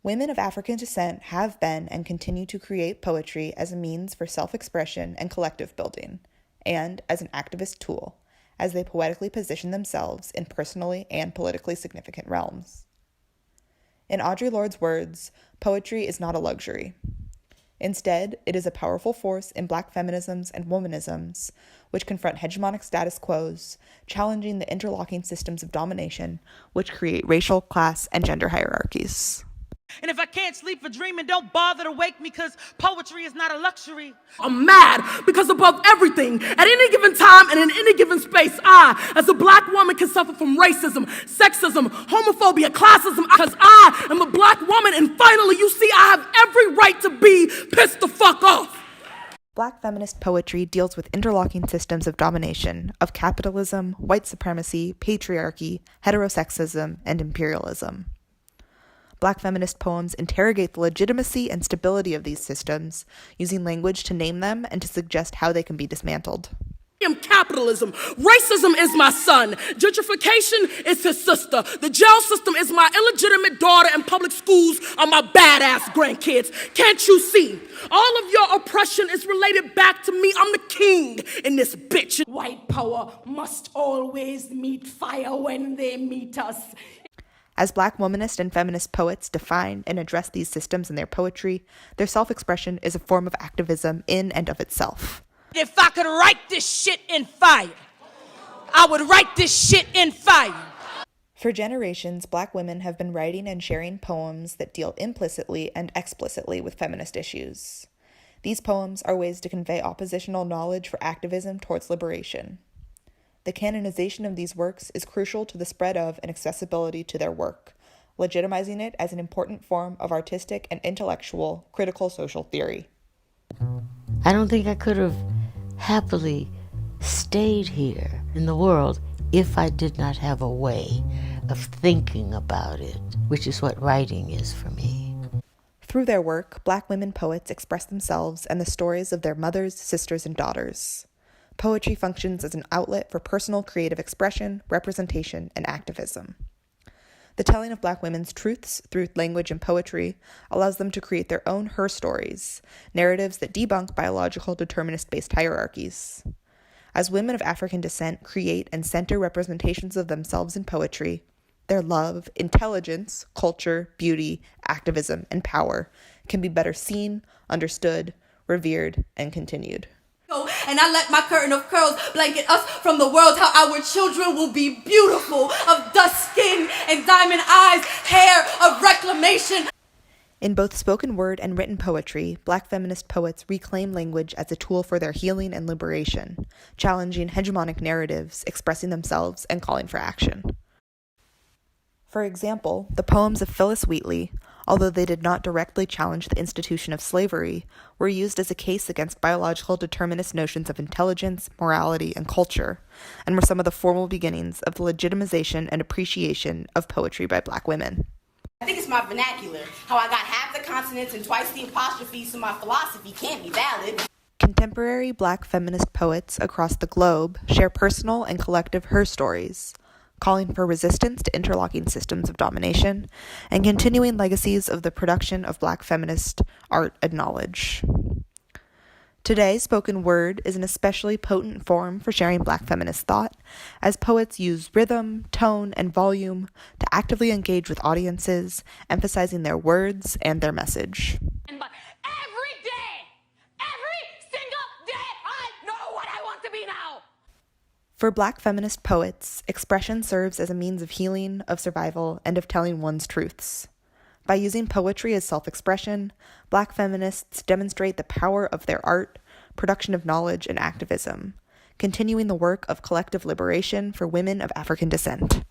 Women of African descent have been and continue to create poetry as a means for self-expression and collective building, and as an activist tool, as they poetically position themselves in personally and politically significant realms. In Audre Lorde's words, poetry is not a luxury. Instead, it is a powerful force in Black feminisms and womanisms, which confront hegemonic status quos, challenging the interlocking systems of domination, which create racial, class, and gender hierarchies. And if I can't sleep for dreaming, don't bother to wake me, because poetry is not a luxury. I'm mad because above everything, at any given time and in any given space, I, as a Black woman, can suffer from racism, sexism, homophobia, classism, because I am a Black woman, and finally, you see, I have every right to be pissed the fuck off. Black feminist poetry deals with interlocking systems of domination, of capitalism, white supremacy, patriarchy, hetero-sexism, and imperialism. Black feminist poems interrogate the legitimacy and stability of these systems, using language to name them and to suggest how they can be dismantled. Capitalism. Racism is my son. Gentrification is his sister. The jail system is my illegitimate daughter, and public schools are my badass grandkids. Can't you see? All of your oppression is related back to me. I'm the king in this bitch. White power must always meet fire when they meet us. As Black womanist and feminist poets define and address these systems in their poetry, their self-expression is a form of activism in and of itself. If I could write this shit in fire, I would write this shit in fire. For generations, Black women have been writing and sharing poems that deal implicitly and explicitly with feminist issues. These poems are ways to convey oppositional knowledge for activism towards liberation. The canonization of these works is crucial to the spread of and accessibility to their work, legitimizing it as an important form of artistic and intellectual critical social theory. I don't think I could have happily stayed here in the world if I did not have a way of thinking about it, which is what writing is for me. Through their work, Black women poets express themselves and the stories of their mothers, sisters, and daughters. Poetry functions as an outlet for personal creative expression, representation, and activism. The telling of Black women's truths through language and poetry allows them to create their own her stories, narratives that debunk biological determinist-based hierarchies. As women of African descent create and center representations of themselves in poetry, their love, intelligence, culture, beauty, activism, and power can be better seen, understood, revered, and continued. And I let my curtain of curls blanket us from the world, how our children will be beautiful, of dust skin and diamond eyes, hair of reclamation. In both spoken word and written poetry, Black feminist poets reclaim language as a tool for their healing and liberation, challenging hegemonic narratives, expressing themselves, and calling for action. For example, the poems of Phyllis Wheatley, although they did not directly challenge the institution of slavery, were used as a case against biological determinist notions of intelligence, morality, and culture, and were some of the formal beginnings of the legitimization and appreciation of poetry by Black women. I think it's my vernacular, how I got half the consonants and twice the apostrophes, so my philosophy can't be valid. Contemporary Black feminist poets across the globe share personal and collective her stories, calling for resistance to interlocking systems of domination, and continuing legacies of the production of Black feminist art and knowledge. Today, spoken word is an especially potent form for sharing Black feminist thought, as poets use rhythm, tone, and volume to actively engage with audiences, emphasizing their words and their message. Every single day, I know what I want to be now. For Black feminist poets, expression serves as a means of healing, of survival, and of telling one's truths. By using poetry as self-expression, Black feminists demonstrate the power of their art, production of knowledge, and activism, continuing the work of collective liberation for women of African descent.